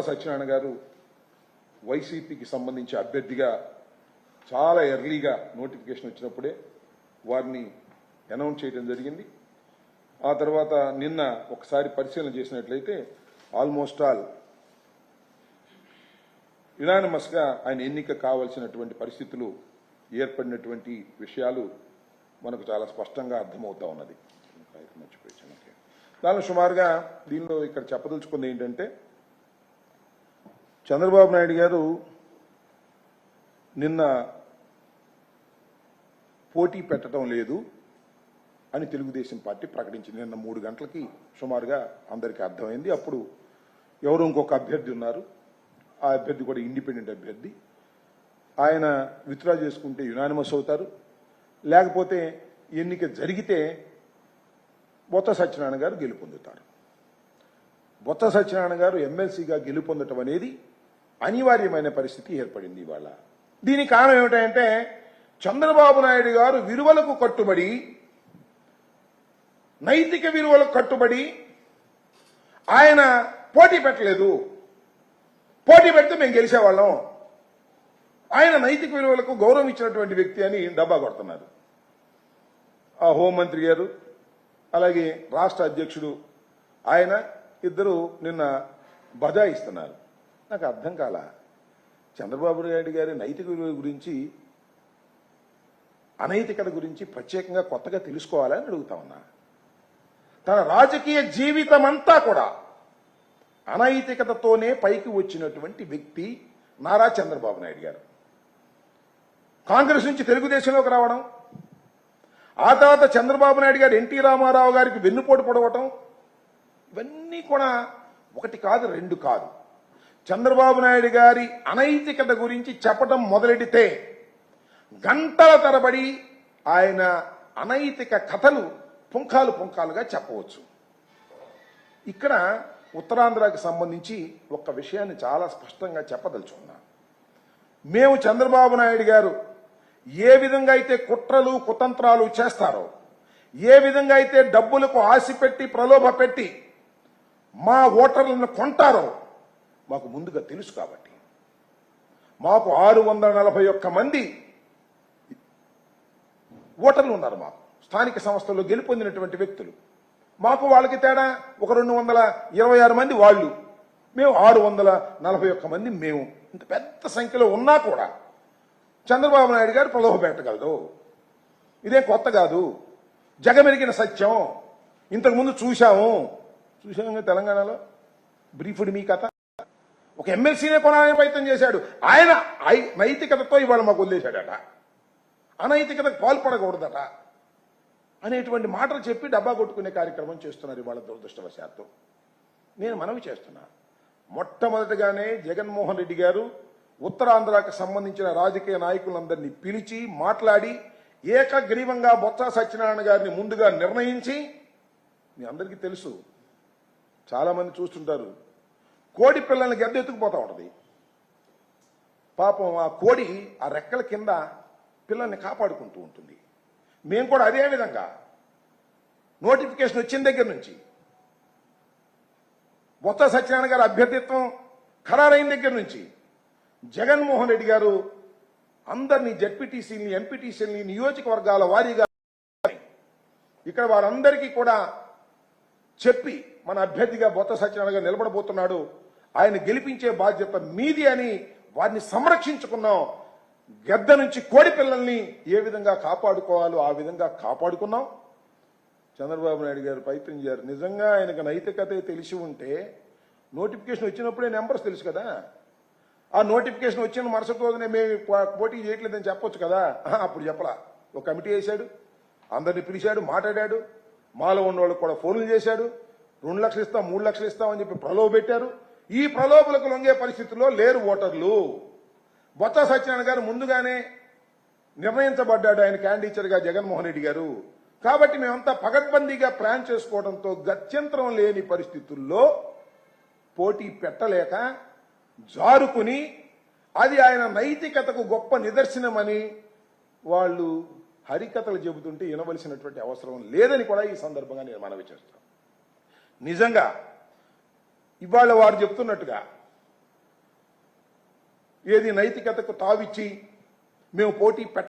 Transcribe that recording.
సత్యనారాయణ గారు వైసీపీకి సంబంధించి అభ్యర్థిగా చాలా ఎర్లీగా నోటిఫికేషన్ వచ్చినప్పుడే వారిని అనౌన్స్ చేయడం జరిగింది. ఆ తర్వాత నిన్న ఒకసారి పరిశీలన చేసినట్లయితే ఆల్మోస్ట్ ఆల్ యునానిమస్ గా ఆయన ఎన్నిక కావాల్సినటువంటి పరిస్థితులు ఏర్పడినటువంటి విషయాలు మనకు చాలా స్పష్టంగా అర్థమవుతా ఉన్నది. దానిలో సుమారుగా దీనిలో ఇక్కడ చెప్పదలుచుకుంది ఏంటంటే, చంద్రబాబు నాయుడు గారు నిన్న పోటీ పెట్టడం లేదు అని తెలుగుదేశం పార్టీ ప్రకటించింది. నిన్న 3 గంటలకి సుమారుగా అందరికీ అర్థమైంది. అప్పుడు ఎవరు ఇంకొక అభ్యర్థి ఉన్నారు, ఆ అభ్యర్థి కూడా ఇండిపెండెంట్ అభ్యర్థి. ఆయన విత్డ్రా చేసుకుంటే యునానిమస్ అవుతారు, లేకపోతే ఎన్నిక జరిగితే బొత్స సత్యనారాయణ గారు గెలుపొందుతారు. బొత్స సత్యనారాయణ గారు ఎమ్మెల్సీగా గెలుపొందటం అనేది అనివార్యమైన పరిస్థితి ఏర్పడింది ఇవాళ. దీనికి కారణం ఏమిటంటే, చంద్రబాబు నాయుడు గారు విలువలకు కట్టుబడి, నైతిక విలువలకు కట్టుబడి ఆయన పోటీ పెట్టలేదు. పోటీ పెడితే మేము గెలిచేవాళ్ళం, ఆయన నైతిక విలువలకు గౌరవం ఇచ్చినటువంటి వ్యక్తి అని డబ్బా కొడుతున్నారు. ఆ హోంమంత్రి గారు అలాగే రాష్ట్ర అధ్యక్షుడు ఆయన ఇద్దరు నిన్న బజాయిస్తున్నారు. నాకు అర్థం కాల, చంద్రబాబు నాయుడు గారి నైతిక విలువ గురించి, అనైతికత గురించి ప్రత్యేకంగా కొత్తగా తెలుసుకోవాలని అడుగుతా ఉన్నా. తన రాజకీయ జీవితం అంతా కూడా అనైతికతతోనే పైకి వచ్చినటువంటి వ్యక్తి నారా చంద్రబాబు నాయుడు గారు. కాంగ్రెస్ నుంచి తెలుగుదేశంలోకి రావడం, ఆ తర్వాత చంద్రబాబు నాయుడు గారు ఎన్టీ రామారావు గారికి వెన్నుపోటు పొడవటం, ఇవన్నీ కూడా ఒకటి కాదు రెండు కాదు. చంద్రబాబు నాయుడు గారి అనైతికత గురించి చెప్పడం మొదలెడితే గంటల తరబడి ఆయన అనైతిక కథలు పుంఖాలు పుంఖాలుగా చెప్పవచ్చు. ఇక్కడ ఉత్తరాంధ్రకి సంబంధించి ఒక్క విషయాన్ని చాలా స్పష్టంగా చెప్పదలుచుకున్నా. మేము చంద్రబాబు నాయుడు గారు ఏ విధంగా అయితే కుట్రలు కుతంత్రాలు చేస్తారో, ఏ విధంగా అయితే డబ్బులకు ఆశ పెట్టి ప్రలోభ పెట్టి మా ఓటర్లను కొంటారో మాకు ముందుగా తెలుసు. కాబట్టి మాకు 641 మంది ఓటర్లు ఉన్నారు. మాకు స్థానిక సంస్థల్లో గెలుపొందినటువంటి వ్యక్తులు. మాకు వాళ్ళకి తేడా ఒక 226 మంది వాళ్ళు, మేము 641 మంది. మేము ఇంత పెద్ద సంఖ్యలో ఉన్నా కూడా చంద్రబాబు నాయుడు గారు ప్రలోభ పెట్టగలదు. ఇదే కొత్త కాదు, జగమెరిగిన సత్యం. ఇంతకుముందు చూశాము తెలంగాణలో. బ్రీఫ్డ్ మీ కథ. ఒక ఎమ్మెల్సీనే కొనాలని ప్రయత్నం చేశాడు ఆయన. నైతికతతో ఇవాళ మాకు వదిలేశాడట, అనైతికతకు పాల్పడకూడదట అనేటువంటి మాటలు చెప్పి డబ్బా కొట్టుకునే కార్యక్రమం చేస్తున్నారు ఇవాళ దురదృష్టవశాత్తు. నేను మనవి చేస్తున్నా, మొట్టమొదటిగానే జగన్మోహన్ రెడ్డి గారు ఉత్తరాంధ్రకు సంబంధించిన రాజకీయ నాయకులందరినీ పిలిచి మాట్లాడి ఏకగ్రీవంగా బొత్స సత్యనారాయణ గారిని ముందుగా నిర్ణయించి, మీ అందరికీ తెలుసు, చాలా మంది చూస్తుంటారు, కోడి పిల్లల్ని గద్దెత్తుకుపోతా ఉంటది. పాపం ఆ కోడి ఆ రెక్కల కింద పిల్లల్ని కాపాడుకుంటూ ఉంటుంది. మేము కూడా అదే విధంగా నోటిఫికేషన్ వచ్చిన దగ్గర నుంచి, బొత్స సత్యనారాయణ గారి అభ్యర్థిత్వం ఖరారైన దగ్గర నుంచి జగన్మోహన్ రెడ్డి గారు అందరినీ జెడ్పీటీసీని, ఎంపీటీసీని నియోజకవర్గాల వారీగా ఇక్కడ వారందరికీ కూడా చెప్పి, మన అభ్యర్థిగా బొత్స సత్యనారాయణ గారు నిలబడబోతున్నాడు, ఆయన గెలిపించే బాధ్యత మీది అని వారిని సంరక్షించుకున్నాం. గద్ద నుంచి కోడి పిల్లల్ని ఏ విధంగా కాపాడుకోవాలో ఆ విధంగా కాపాడుకున్నాం. చంద్రబాబు నాయుడు గారు ప్రయత్నం చేశారు. నిజంగా ఆయనకు నైతికత తెలిసి ఉంటే నోటిఫికేషన్ వచ్చినప్పుడే నెంబర్స్ తెలుసు కదా. ఆ నోటిఫికేషన్ వచ్చిన మరుసటి రోజునే మేము పోటీ చేయట్లేదని చెప్పొచ్చు కదా. అప్పుడు చెప్పలా. ఒక కమిటీ వేశాడు, అందరినీ పిలిచాడు, మాట్లాడాడు, మాలో ఉన్న వాళ్ళకి కూడా ఫోన్లు చేశాడు. 2 లక్షలు ఇస్తాం, 3 లక్షలు ఇస్తామని చెప్పి ప్రలోభ పెట్టారు. ఈ ప్రలోభలకు లొంగే పరిస్థితుల్లో లేరు ఓటర్లు. బొత్స సత్యనారాయణ గారు ముందుగానే నిర్ణయించబడ్డాడు ఆయన క్యాండిడేట్గా జగన్మోహన్ రెడ్డి గారు. కాబట్టి మేమంతా పగడ్బందీగా ప్లాన్ చేసుకోవడంతో గత్యంతరం లేని పరిస్థితుల్లో పోటీ పెట్టలేక జారుకుని, అది ఆయన నైతికతకు గొప్ప నిదర్శనమని వాళ్ళు హరికథలు చెబుతుంటే వినవలసినటువంటి అవసరం లేదని కూడా ఈ సందర్భంగా నేను మనవి చేస్తాను. నిజంగా ఇవాళ వారు చెప్తున్నట్టుగా ఏది నైతికతకు తావిచ్చి మేము పోటీ